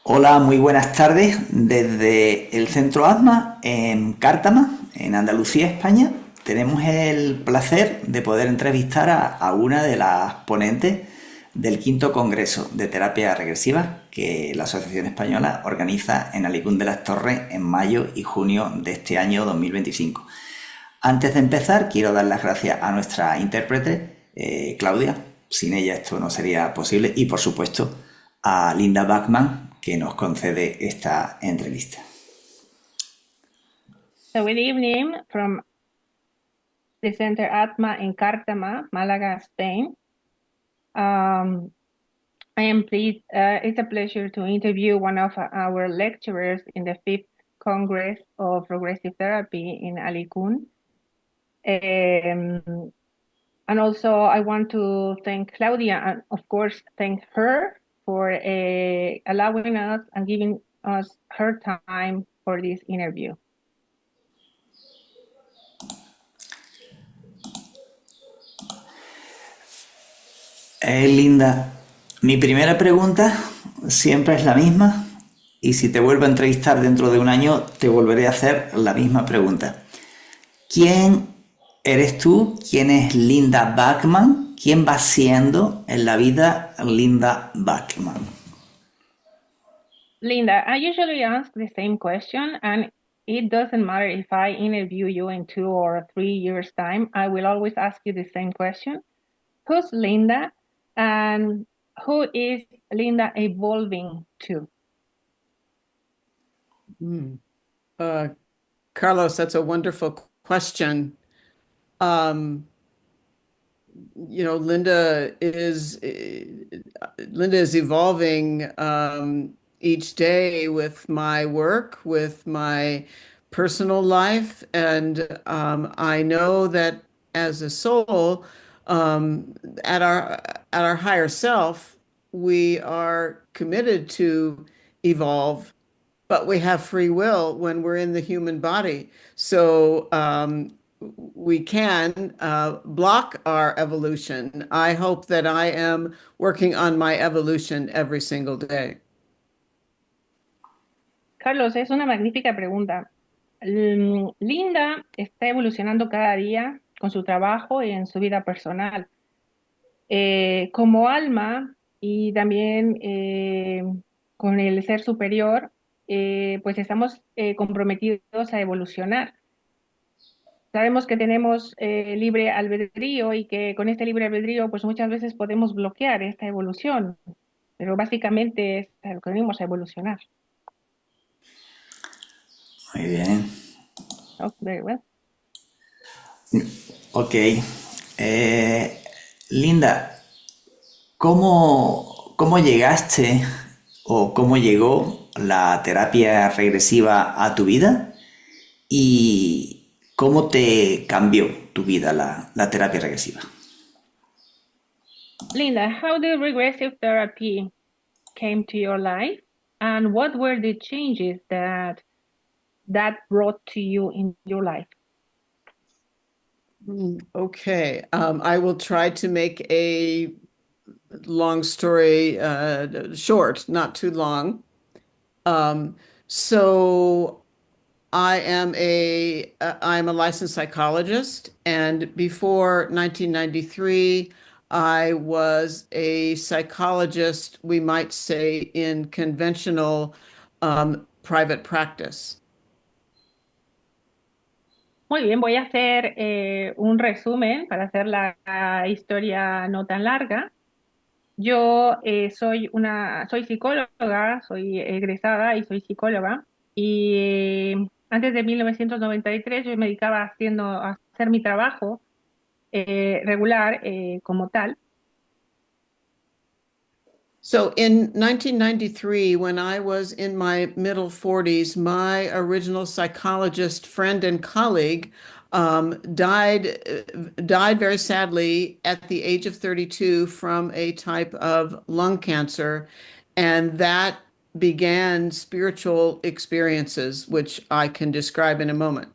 Hola, muy buenas tardes. Desde el Centro ASMA en Cártama, en Andalucía, España, tenemos el placer de poder entrevistar a una de las ponentes del quinto Congreso de Terapia Regresiva que la Asociación Española organiza en Alicún de las Torres en mayo y junio de este año 2025. Antes de empezar, quiero dar las gracias a nuestra intérprete, Claudia. Sin ella esto no sería posible. Y, por supuesto, a Linda Bachman, que nos concede esta entrevista. So good evening from the Center Atma in Cártama, Málaga, Spain. Um, I am pleased, it's a pleasure to interview one of our lecturers in the fifth Congress of Progressive Therapy in Alicún. And also I want to thank Claudia and of course thank her for allowing us and giving us her time for this interview. Linda, mi primera pregunta siempre es la misma y si te vuelvo a entrevistar dentro de un año te volveré a hacer la misma pregunta. ¿Quién eres tú? ¿Quién es Linda Bachman? ¿Quién va siendo en la vida Linda Bachman? Linda, I usually ask the same question, and it doesn't matter if I interview you in 2 or 3 years' time, I will always ask you the same question. Who's Linda, and who is Linda evolving to? Mm. Uh, Carlos, that's a wonderful question. Um, Linda is evolving each day with my work, with my personal life, and I know that as a soul, um, at our higher self, we are committed to evolve, but we have free will when we're in the human body. So we can block our evolution. I hope that I am working on my evolution every single day. Carlos, es una magnífica pregunta. Linda está evolucionando cada día con su trabajo y en su vida personal. Como alma y también con el ser superior, pues estamos comprometidos a evolucionar. Sabemos que tenemos libre albedrío y que con este libre albedrío, pues muchas veces podemos bloquear esta evolución, pero básicamente es a lo que venimos a evolucionar. Muy bien. Oh, very well. Ok. Linda, ¿cómo llegaste o cómo llegó la terapia regresiva a tu vida? ¿Y cómo te cambió tu vida la terapia regresiva? Linda, how did regressive therapy came to your life, and what were the changes that brought to you in your life? Okay, I will try to make a long story short, not too long. Um, so I'm a licensed psychologist, and before 1993, I was a psychologist, we might say, in conventional private practice. Muy bien, voy a hacer un resumen para hacer la historia no tan larga. Yo soy psicóloga, soy egresada y soy psicóloga. Y antes de 1993 yo me dedicaba a hacer mi trabajo regular como tal. So in 1993, when I was in my middle 40s, my original psychologist friend and colleague died very sadly at the age of 32 from a type of lung cancer, and that began spiritual experiences, which I can describe in a moment.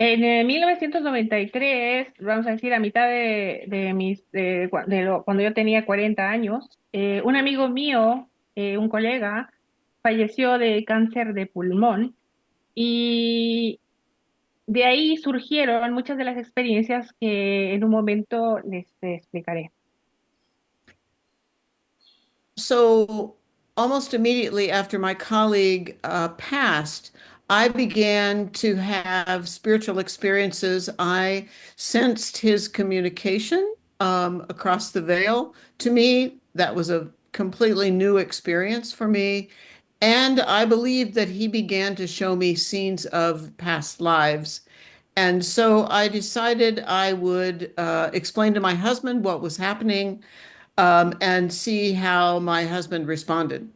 En 1993, vamos a decir, a mitad de cuando yo tenía 40 años, un amigo mío un colega, falleció de cáncer de pulmón y de ahí surgieron muchas de las experiencias que en un momento les explicaré. So, almost immediately after my colleague passed, I began to have spiritual experiences. I sensed his communication across the veil. To me, that was a completely new experience for me. And I believe that he began to show me scenes of past lives. And so I decided I would explain to my husband what was happening and see how my husband responded.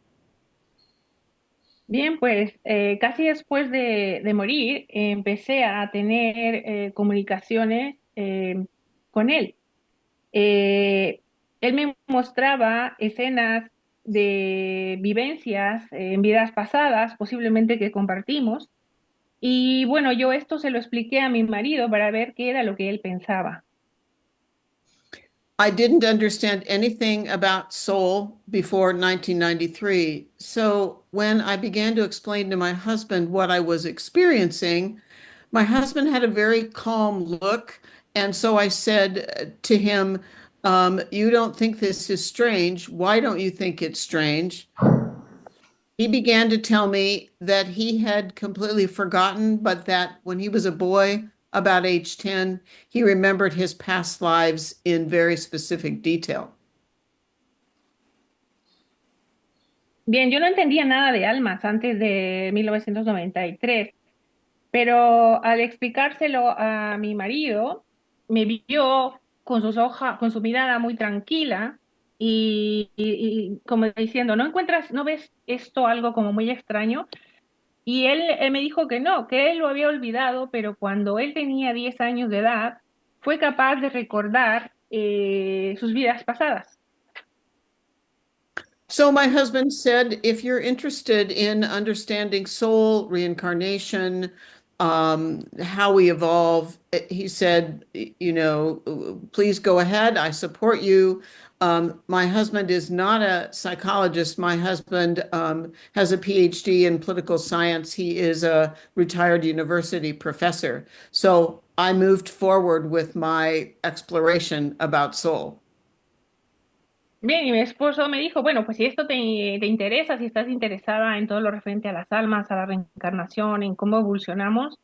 Bien, pues casi después de morir empecé a tener comunicaciones con él. Él me mostraba escenas de vivencias en vidas pasadas, posiblemente que compartimos, y bueno, yo esto se lo expliqué a mi marido para ver qué era lo que él pensaba. I didn't understand anything about soul before 1993. So when I began to explain to my husband what I was experiencing, my husband had a very calm look. And so I said to him, You don't think this is strange. Why don't you think it's strange? He began to tell me that he had completely forgotten, but that when he was a boy, about age 10, he remembered his past lives in very specific detail. Bien, yo no entendía nada de almas antes de 1993, pero al explicárselo a mi marido, me vio con con su mirada muy tranquila y como diciendo, ¿no encuentras, no ves esto algo como muy extraño? Y él me dijo que no, que él lo había olvidado, pero cuando él tenía 10 años de edad, fue capaz de recordar sus vidas pasadas. So my husband said, if you're interested in understanding soul, reincarnation, how we evolve, he said, please go ahead. I support you. My husband is not a psychologist. My husband has a PhD in political science. He is a retired university professor. So I moved forward with my exploration about soul. Bien, y mi esposo me dijo, bueno, pues si esto te interesa, si estás interesada en todo lo referente a las almas, a la reencarnación, en cómo evolucionamos,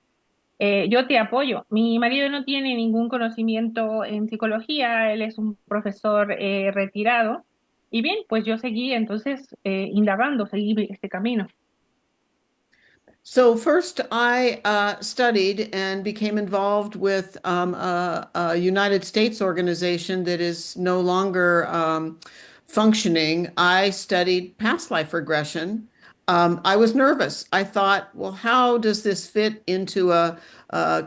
yo te apoyo. Mi marido no tiene ningún conocimiento en psicología, él es un profesor retirado. Y bien, pues yo seguí entonces indagando, seguí este camino. So first, I studied and became involved with a United States organization that is no longer functioning. I studied past life regression. I was nervous. I thought, well, how does this fit into a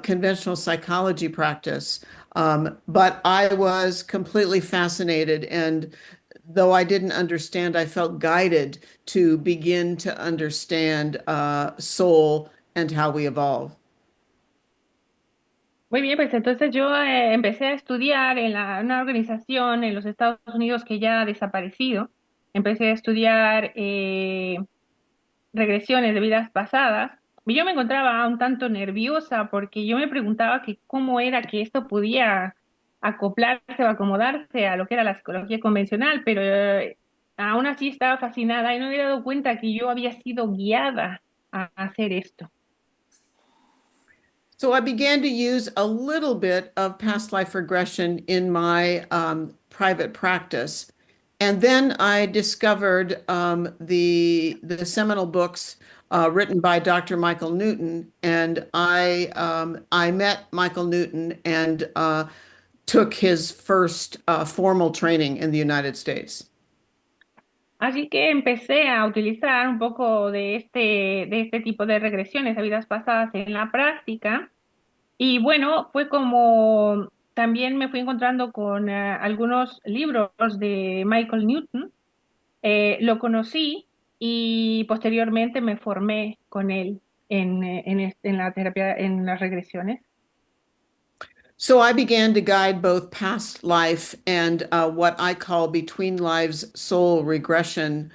conventional psychology practice? But I was completely fascinated, and though I didn't understand, I felt guided to begin to understand soul and how we evolve. Muy bien, pues entonces yo empecé a estudiar en una organización en los Estados Unidos que ya ha desaparecido. Empecé a estudiar regresiones de vidas pasadas. Y yo me encontraba un tanto nerviosa porque yo me preguntaba que cómo era que esto podía acoplarse o acomodarse a lo que era la psicología convencional, pero aún así estaba fascinada y no me había dado cuenta que yo había sido guiada a hacer esto. So I began to use a little bit of past life regression in my private practice. And then I discovered the seminal books written by Dr. Michael Newton, and I met Michael Newton and took his first formal training in the United States. Así que empecé a utilizar un poco de este tipo de regresiones a vidas pasadas en la práctica. Y bueno, fue como también me fui encontrando con algunos libros de Michael Newton. Lo conocí y posteriormente me formé con él en la terapia, en las regresiones. So I began to guide both past life and what I call between lives soul regression.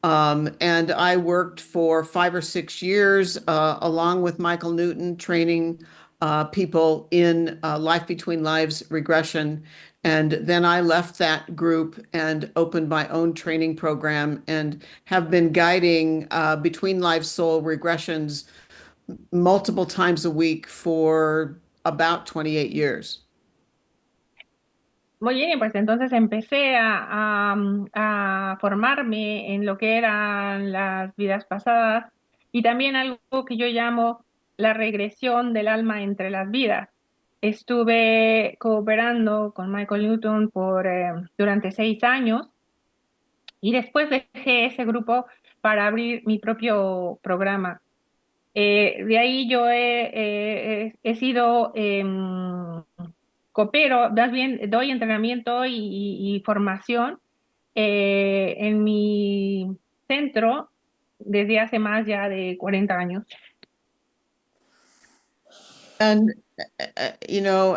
And I worked for 5 or 6 years along with Michael Newton, training people in Life Between Lives regression. And then I left that group and opened my own training program and have been guiding Between Lives Soul regressions multiple times a week for about 28 years. Muy bien, pues entonces empecé a formarme en lo que eran las vidas pasadas y también algo que yo llamo la regresión del alma entre las vidas. Estuve cooperando con Michael Newton durante 6 años y después dejé ese grupo para abrir mi propio programa. De ahí yo he sido, coopero, más bien doy entrenamiento y formación en mi centro desde hace más ya de 40 años. And,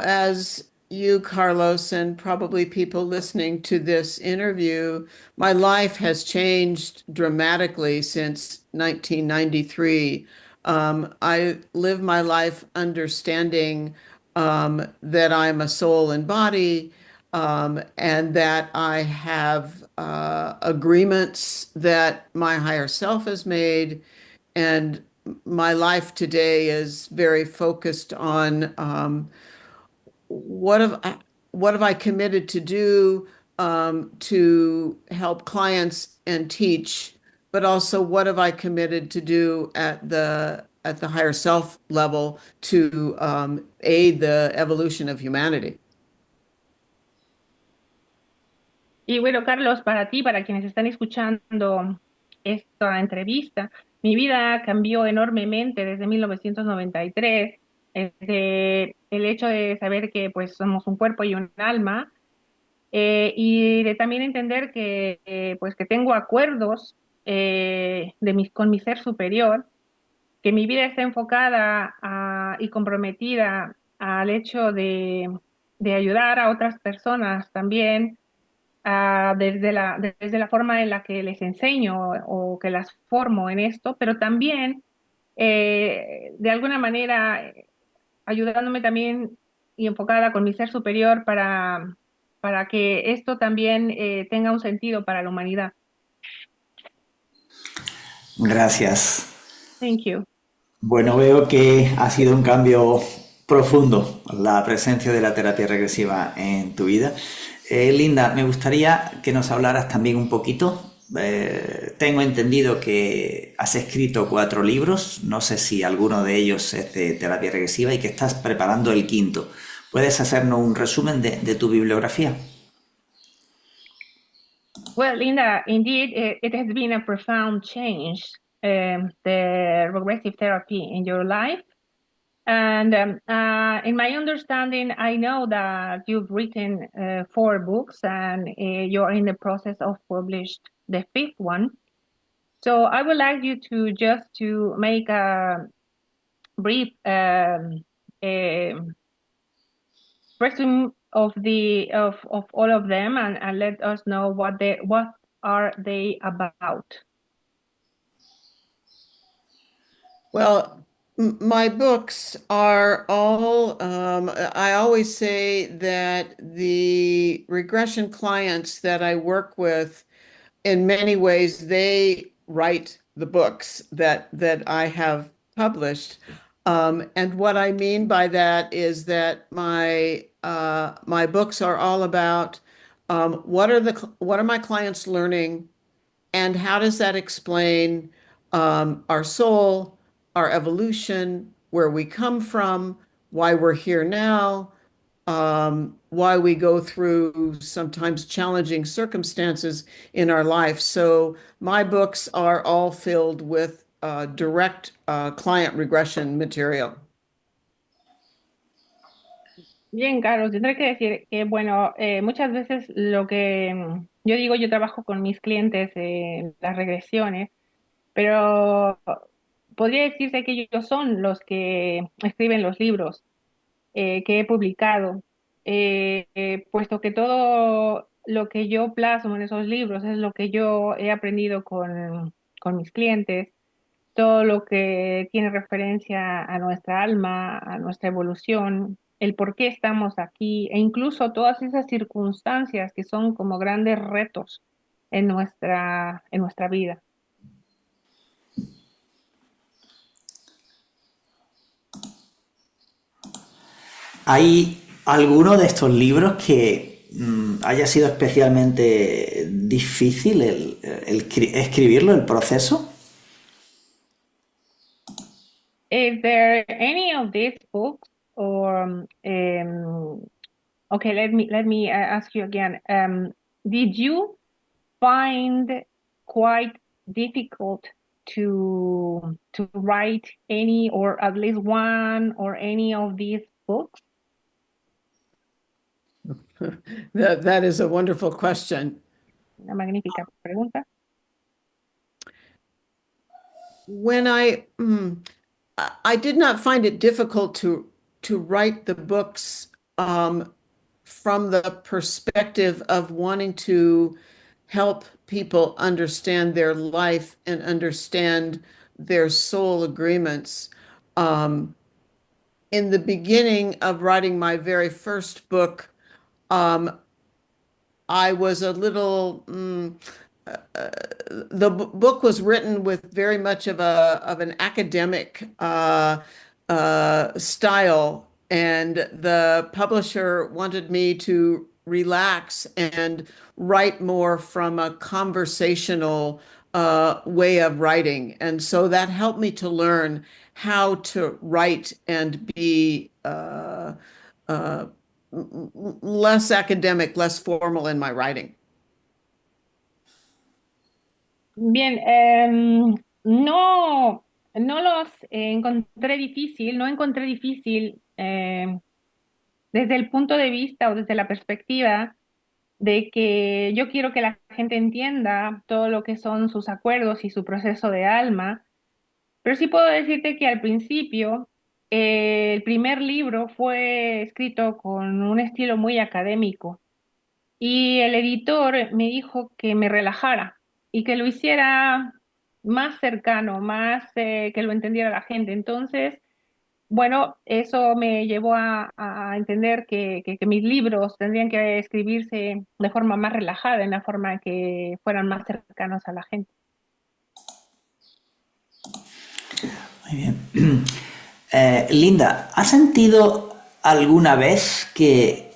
as you, Carlos, and probably people listening to this interview, my life has changed dramatically since 1993. I live my life understanding that I'm a soul and body, and that I have agreements that my higher self has made, and my life today is very focused on what have what have I committed to do to help clients and teach, but also what have I committed to do at the higher self level to aid the evolution of humanity. Y bueno, Carlos, para ti, para quienes están escuchando esta entrevista, mi vida cambió enormemente desde 1993, desde el hecho de saber que pues somos un cuerpo y un alma, y de también entender que pues que tengo acuerdos con mi ser superior, que mi vida está enfocada y comprometida al hecho de ayudar a otras personas también desde la forma en la que les enseño o que las formo en esto, pero también de alguna manera ayudándome también y enfocada con mi ser superior para que esto también tenga un sentido para la humanidad. Gracias. Thank you. Bueno, veo que ha sido un cambio profundo la presencia de la terapia regresiva en tu vida. Linda, me gustaría que nos hablaras también un poquito. Tengo entendido que has escrito 4 libros, no sé si alguno de ellos es de terapia regresiva y que estás preparando el quinto. ¿Puedes hacernos un resumen de tu bibliografía? Well, Linda, indeed, it has been a profound change, the regressive therapy in your life. And in my understanding, I know that you've written 4 books and you're in the process of published the 5th one. So I would like you to make a brief resume of all of them and let us know what are they about. Well, my books are all, I always say that the regression clients that I work with, in many ways, they write the books that I have published. And what I mean by that is that my books are all about what are my clients learning, and how does that explain our soul, our evolution, where we come from, why we're here now, why we go through sometimes challenging circumstances in our life. So my books are all filled with direct client regression material. Bien, Carlos, tendré que decir que, bueno, muchas veces lo que yo digo, yo trabajo con mis clientes en las regresiones, pero podría decirse que ellos son los que escriben los libros que he publicado, puesto que todo lo que yo plasmo en esos libros es lo que yo he aprendido con mis clientes, todo lo que tiene referencia a nuestra alma, a nuestra evolución, el por qué estamos aquí e incluso todas esas circunstancias que son como grandes retos en nuestra vida. ¿Hay alguno de estos libros que haya sido especialmente difícil escribirlo, el proceso? Is there any of these books or okay, let me ask you again. Did you find quite difficult to write any or at least one or any of these books? That is a wonderful question. Una magnífica pregunta. When I did not find it difficult to write the books from the perspective of wanting to help people understand their life and understand their soul agreements. In the beginning of writing my very first book, I was a little the book was written with very much of an academic style, and the publisher wanted me to relax and write more from a conversational way of writing, and so that helped me to learn how to write and be uh, less academic, less formal in my writing. Bien, no los encontré difícil, no encontré difícil desde el punto de vista o desde la perspectiva de que yo quiero que la gente entienda todo lo que son sus acuerdos y su proceso de alma, pero sí puedo decirte que al principio el primer libro fue escrito con un estilo muy académico y el editor me dijo que me relajara y que lo hiciera más cercano, más que lo entendiera la gente. Entonces, bueno, eso me llevó a entender que mis libros tendrían que escribirse de forma más relajada, en la forma que fueran más cercanos a la gente. Muy bien. Linda, ¿has sentido alguna vez que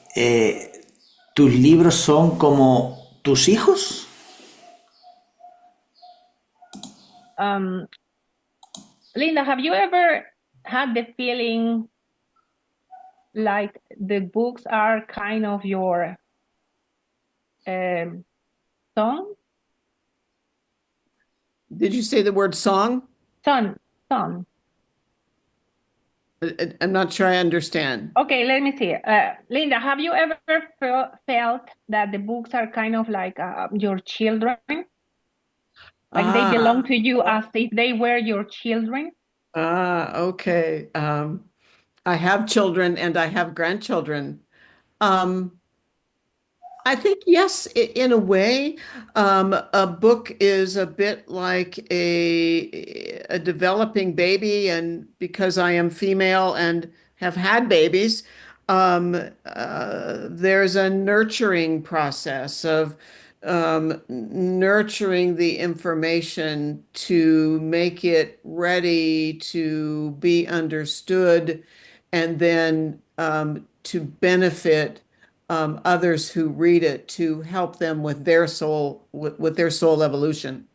tus libros son como tus hijos? Um, Linda, have you ever had the feeling like the books are kind of your son? Did you say the word song? Son. I'm not sure I understand. Okay, let me see. Linda, have you ever felt that the books are kind of like your children? Like they belong to you as if they were your children? Okay. I have children and I have grandchildren. Um, I think yes, in a way, a book is a bit like a developing baby, and because I am female and have had babies, there's a nurturing process of nurturing the information to make it ready to be understood, and then to benefit others who read it to help them with their soul with their soul evolution.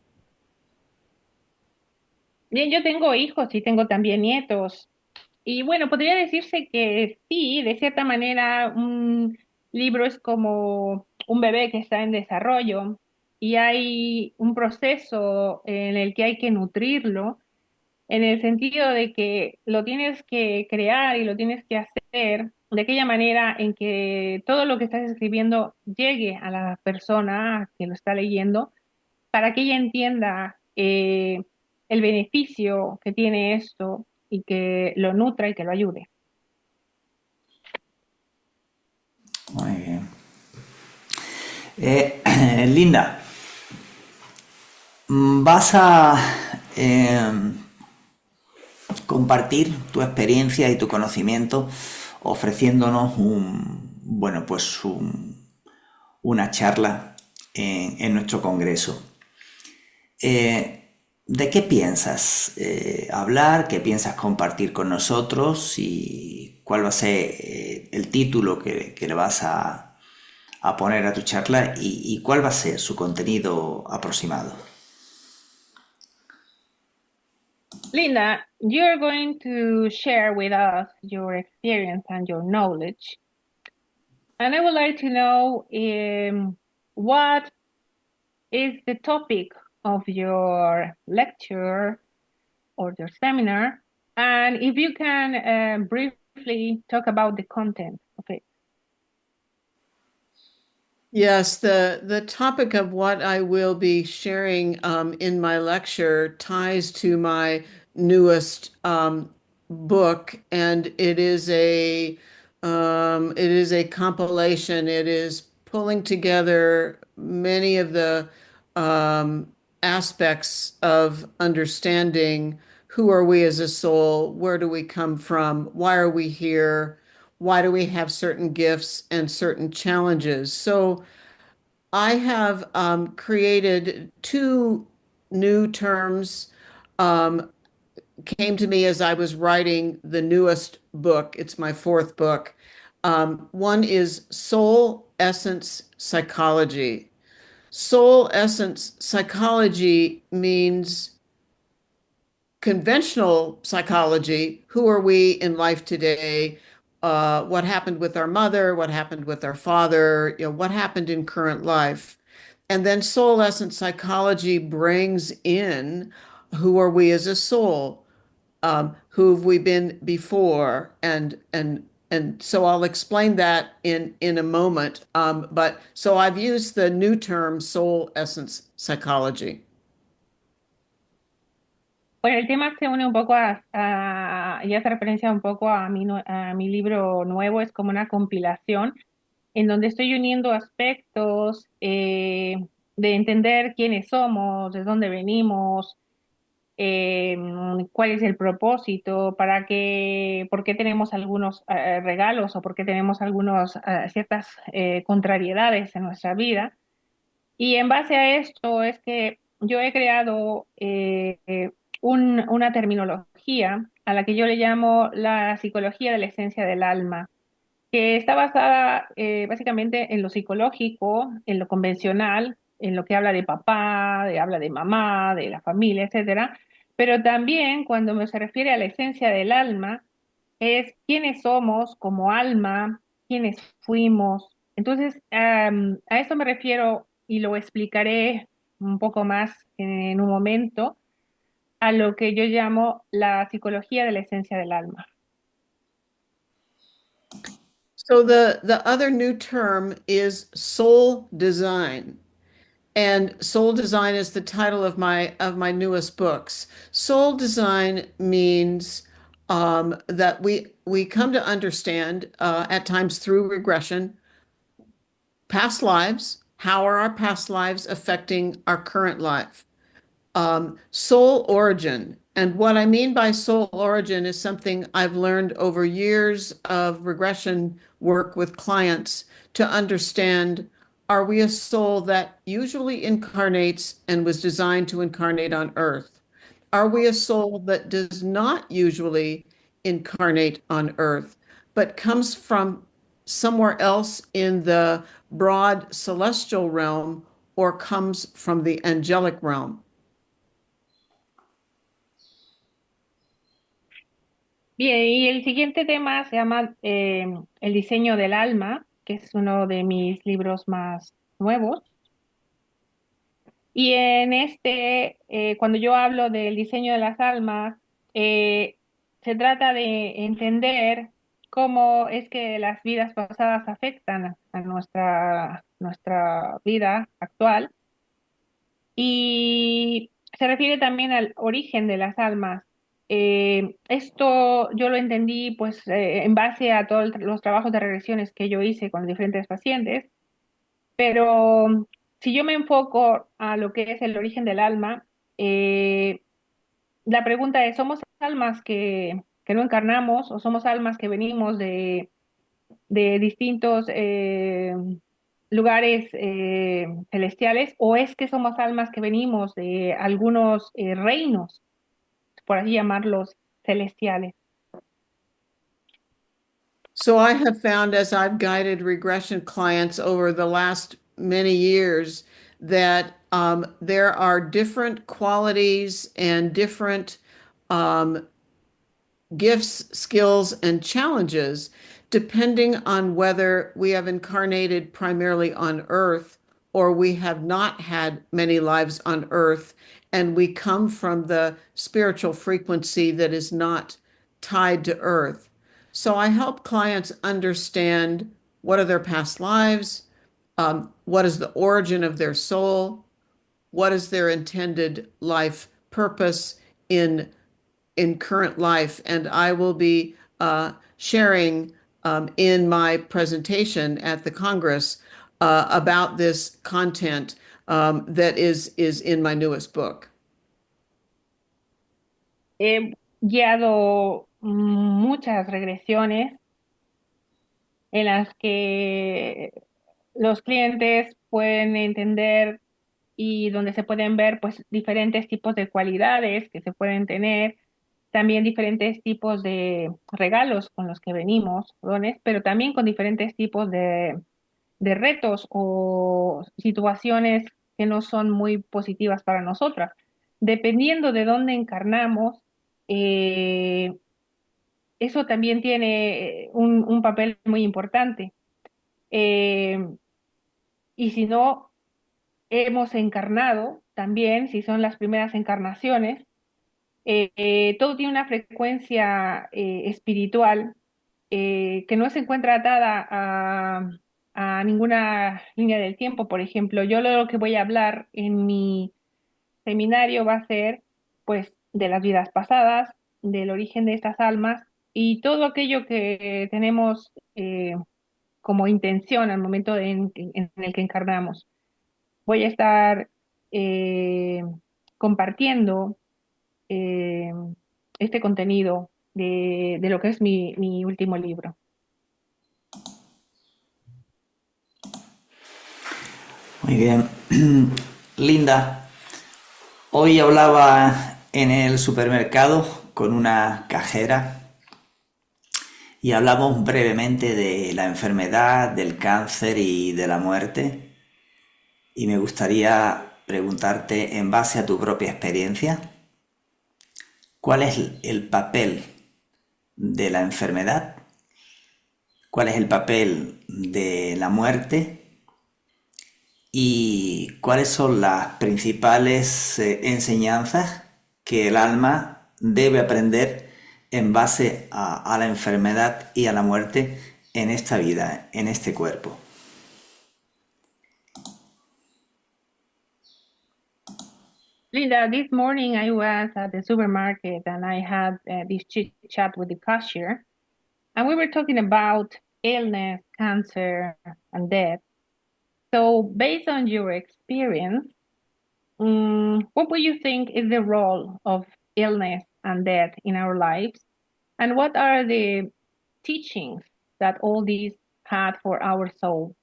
Bien, yo tengo hijos y tengo también nietos. Y bueno, podría decirse que sí, de cierta manera, un libro es como un bebé que está en desarrollo y hay un proceso en el que hay que nutrirlo, en el sentido de que lo tienes que crear y lo tienes que hacer de aquella manera en que todo lo que estás escribiendo llegue a la persona que lo está leyendo para que ella entienda el beneficio que tiene esto y que lo nutra y que lo ayude. Muy bien. Linda, vas a eh, compartir tu experiencia y tu conocimiento ofreciéndonos una charla en nuestro congreso. ¿De qué piensas hablar? ¿Qué piensas compartir con nosotros? ¿Y cuál va a ser el título que le vas a poner a tu charla? ¿Y cuál va a ser su contenido aproximado? Linda, you're going to share with us your experience and your knowledge. And I would like to know what is the topic of your lecture or your seminar, and if you can briefly talk about the content of it. Yes, the topic of what I will be sharing in my lecture ties to my newest book, and it is a compilation. It is pulling together many of the um, aspects of understanding who are we as a soul, where do we come from, why are we here, why do we have certain gifts and certain challenges. So I have created two new terms, um, came to me as I was writing the newest book. It's my fourth book. One is Soul Essence Psychology. Soul Essence Psychology means conventional psychology. Who are we in life today? What happened with our mother? What happened with our father? What happened in current life? And then soul essence psychology brings in who are we as a soul? Who have we been before? And so I'll explain that in a moment. But so I've used the new term soul essence psychology. Bueno, el tema se une un poco y hace referencia un poco a mi libro nuevo, es como una compilación en donde estoy uniendo aspectos de entender quiénes somos, de dónde venimos, eh, cuál es el propósito, por qué tenemos algunos regalos o por qué tenemos ciertas contrariedades en nuestra vida. Y en base a esto es que yo he creado una terminología a la que yo le llamo la psicología de la esencia del alma, que está basada básicamente en lo psicológico, en lo convencional, en lo que habla de papá, habla de mamá, de la familia, etcétera. Pero también cuando se refiere a la esencia del alma, es quiénes somos como alma, quiénes fuimos. Entonces, a eso me refiero y lo explicaré un poco más en un momento, a lo que yo llamo la psicología de la esencia del alma. So the other new term is soul design. And soul design is the title of my newest books. Soul design means that we come to understand at times through regression past lives. How are our past lives affecting our current life? Soul origin. And what I mean by soul origin is something I've learned over years of regression work with clients to understand, are we a soul that usually incarnates and was designed to incarnate on Earth? Are we a soul that does not usually incarnate on Earth, but comes from somewhere else in the broad celestial realm or comes from the angelic realm? Bien, y el siguiente tema se llama El diseño del alma, que es uno de mis libros más nuevos. Y en cuando yo hablo del diseño de las almas, eh, se trata de entender cómo es que las vidas pasadas afectan a nuestra vida actual. Y se refiere también al origen de las almas. Esto yo lo entendí en base a todos los trabajos de regresiones que yo hice con diferentes pacientes. Pero si yo me enfoco a lo que es el origen del alma, eh, la pregunta es, ¿somos almas que no encarnamos o somos almas que venimos de distintos lugares celestiales o es que somos almas que venimos de algunos reinos, por así llamarlos, celestiales? So I have found as I've guided regression clients over the last many years that there are different qualities and different um, gifts, skills, and challenges depending on whether we have incarnated primarily on Earth or we have not had many lives on Earth and we come from the spiritual frequency that is not tied to Earth. So I help clients understand what are their past lives, what is the origin of their soul, what is their intended life purpose in current life. And I will be sharing in my presentation at the Congress about this content that is in my newest book. He guiado muchas regresiones en las que los clientes pueden entender y donde se pueden ver pues diferentes tipos de cualidades que se pueden tener, también diferentes tipos de regalos con los que venimos, dones, pero también con diferentes tipos de retos o situaciones que no son muy positivas para nosotras. Dependiendo de dónde encarnamos, eh, eso también tiene un papel muy importante. Eh, y si no hemos encarnado, también, si son las primeras encarnaciones, todo tiene una frecuencia espiritual que no se encuentra atada a ninguna línea del tiempo. Por ejemplo, yo lo que voy a hablar en mi seminario va a ser, pues, de las vidas pasadas, del origen de estas almas y todo aquello que tenemos como intención al momento en el que encarnamos. Voy a estar eh, compartiendo eh, este contenido de lo que es mi último libro. Muy bien. Linda, hoy hablaba en el supermercado con una cajera y hablamos brevemente de la enfermedad, del cáncer y de la muerte. Y me gustaría preguntarte, en base a tu propia experiencia, ¿cuál es el papel de la enfermedad? ¿Cuál es el papel de la muerte? ¿Y cuáles son las principales enseñanzas que el alma debe aprender en base a la enfermedad y a la muerte en esta vida, en este cuerpo? Linda, this morning I was at the supermarket and I had this chit chat with the cashier, and we were talking about illness, cancer, and death. So, based on your experience, what would you think is the role of illness and death in our lives? And what are the teachings that all these had for our soul?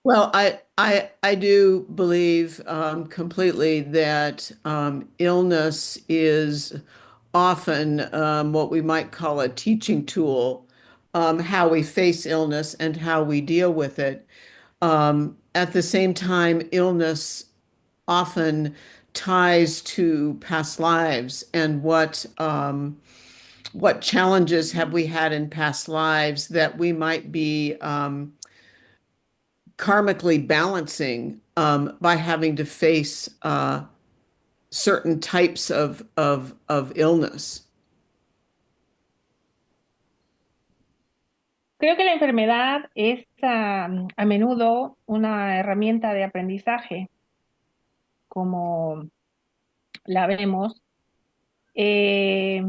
Well, I do believe completely that illness is often what we might call a teaching tool, how we face illness and how we deal with it. At the same time, illness often ties to past lives and what challenges have we had in past lives that we might be karmically balancing by having to face certain types of illness. Creo que la enfermedad es a menudo una herramienta de aprendizaje, como la vemos. Eh,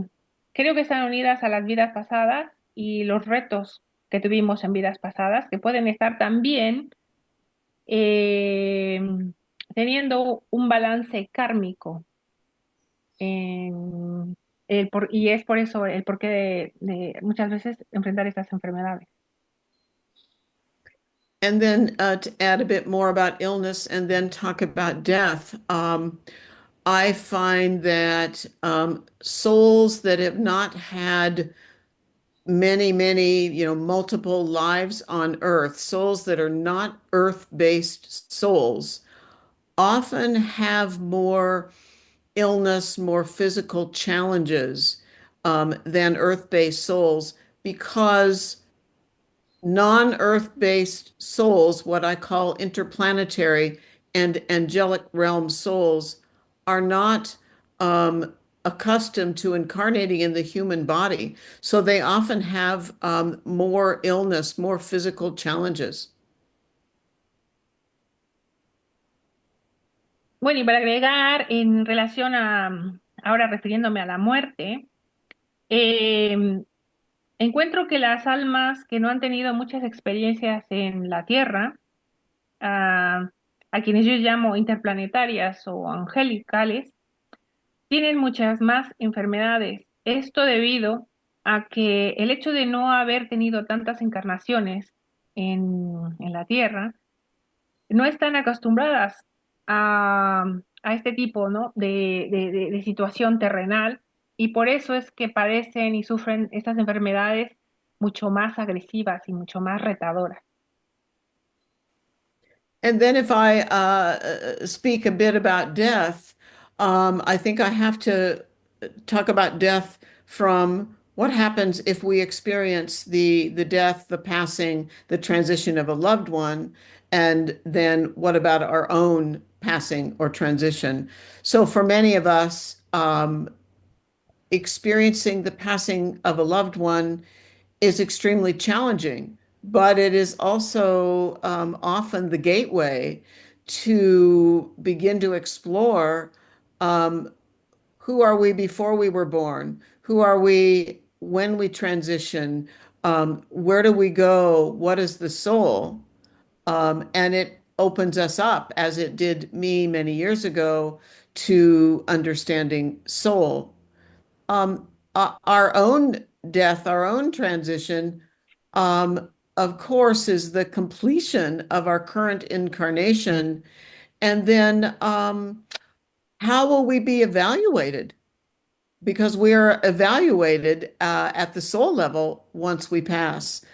Creo que están unidas a las vidas pasadas y los retos que tuvimos en vidas pasadas, que pueden estar también eh, teniendo un balance kármico. Y es por eso el porqué de muchas veces enfrentar estas enfermedades. And then to add a bit more about illness and then talk about death, I find that souls that have not had many, multiple lives on Earth, souls that are not Earth-based souls, often have more illness, more physical challenges than Earth-based souls because non-Earth-based souls, what I call interplanetary and angelic realm souls, are not accustomed to incarnating in the human body. So they often have more illness, more physical challenges. Bueno, y para agregar en relación a, ahora refiriéndome a la muerte, eh, encuentro que las almas que no han tenido muchas experiencias en la Tierra, a quienes yo llamo interplanetarias o angelicales, tienen muchas más enfermedades. Esto debido a que el hecho de no haber tenido tantas encarnaciones en la Tierra, no están acostumbradas a, a este tipo, ¿no? de situación terrenal y por eso es que padecen y sufren estas enfermedades mucho más agresivas y mucho más retadoras. And then if I speak a bit about death, I think I have to talk about death from what happens if we experience the death, the passing, the transition of a loved one, and then what about our own passing or transition? So for many of us, experiencing the passing of a loved one is extremely challenging, but it is also often the gateway to begin to explore um, who are we before we were born? Who are we when we transition? Where do we go? What is the soul? And it opens us up, as it did me many years ago, to understanding soul. Our own death, our own transition, of course, is the completion of our current incarnation. And then how will we be evaluated? Because we are evaluated at the soul level once we pass.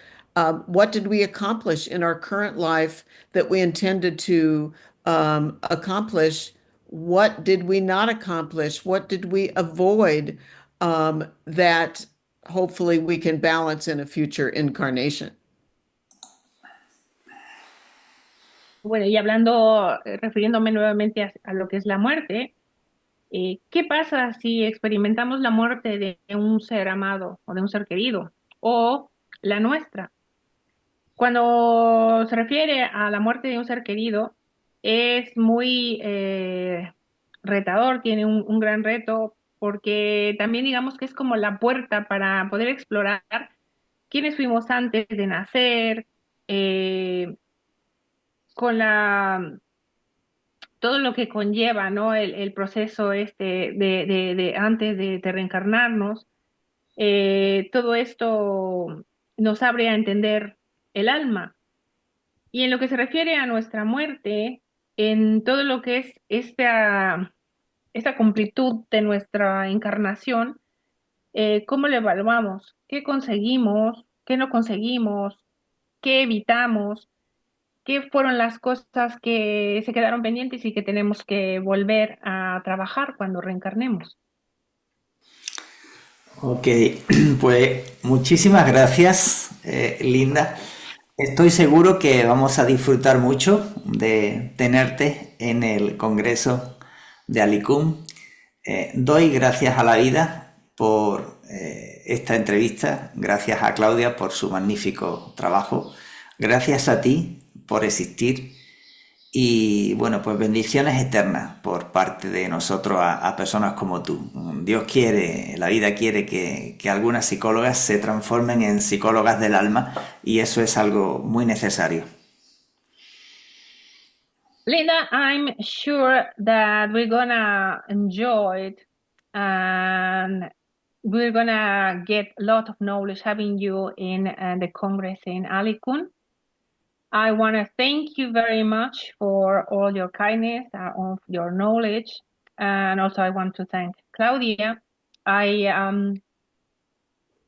What did we accomplish in our current life that we intended to accomplish? What did we not accomplish? What did we avoid that hopefully we can balance in a future incarnation? Bueno, y hablando, refiriéndome nuevamente a lo que es la muerte, ¿qué pasa si experimentamos la muerte de un ser amado o de un ser querido o la nuestra? Cuando se refiere a la muerte de un ser querido, es muy retador, tiene un gran reto, porque también digamos que es como la puerta para poder explorar quiénes fuimos antes de nacer, eh, con todo lo que conlleva, ¿no? El proceso este de antes de reencarnarnos. Todo esto nos abre a entender el alma. Y en lo que se refiere a nuestra muerte, en todo lo que es esta completud de nuestra encarnación, ¿cómo lo evaluamos? ¿Qué conseguimos? ¿Qué no conseguimos? ¿Qué evitamos? ¿Qué fueron las cosas que se quedaron pendientes y que tenemos que volver a trabajar cuando reencarnemos? Ok, pues muchísimas gracias, Linda. Estoy seguro que vamos a disfrutar mucho de tenerte en el Congreso de Alicum. Doy gracias a la vida por esta entrevista, gracias a Claudia por su magnífico trabajo, gracias a ti por existir Y bueno, pues bendiciones eternas por parte de nosotros a personas como tú. Dios quiere, la vida quiere que algunas psicólogas se transformen en psicólogas del alma y eso es algo muy necesario. Linda, I'm sure that we're gonna enjoy it and we're gonna get a lot of knowledge having you in the Congress in Alicante. I want to thank you very much for all your kindness, of your knowledge, and also I want to thank Claudia. I am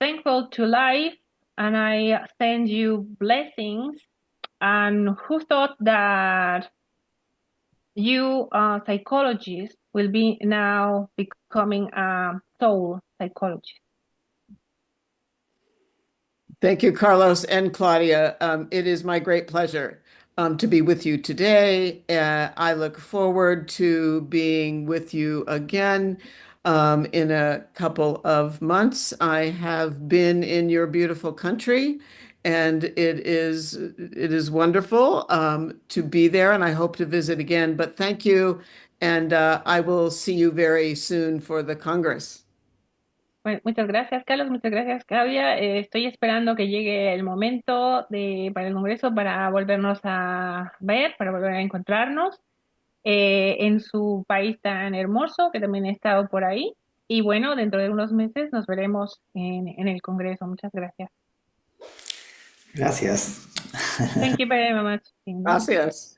thankful to life, and I send you blessings. And who thought that you, psychologist, will be now becoming a soul psychologist? Thank you, Carlos and Claudia. It is my great pleasure to be with you today. I look forward to being with you again in a couple of months. I have been in your beautiful country, and it is wonderful to be there, and I hope to visit again. But thank you, and I will see you very soon for the Congress. Bueno, muchas gracias, Carlos. Muchas gracias, Claudia. Estoy esperando que llegue el momento para el Congreso para volvernos a ver, para volver a encontrarnos en su país tan hermoso, que también he estado por ahí. Y bueno, dentro de unos meses nos veremos en el Congreso. Muchas gracias. Gracias. Thank you very much. Gracias.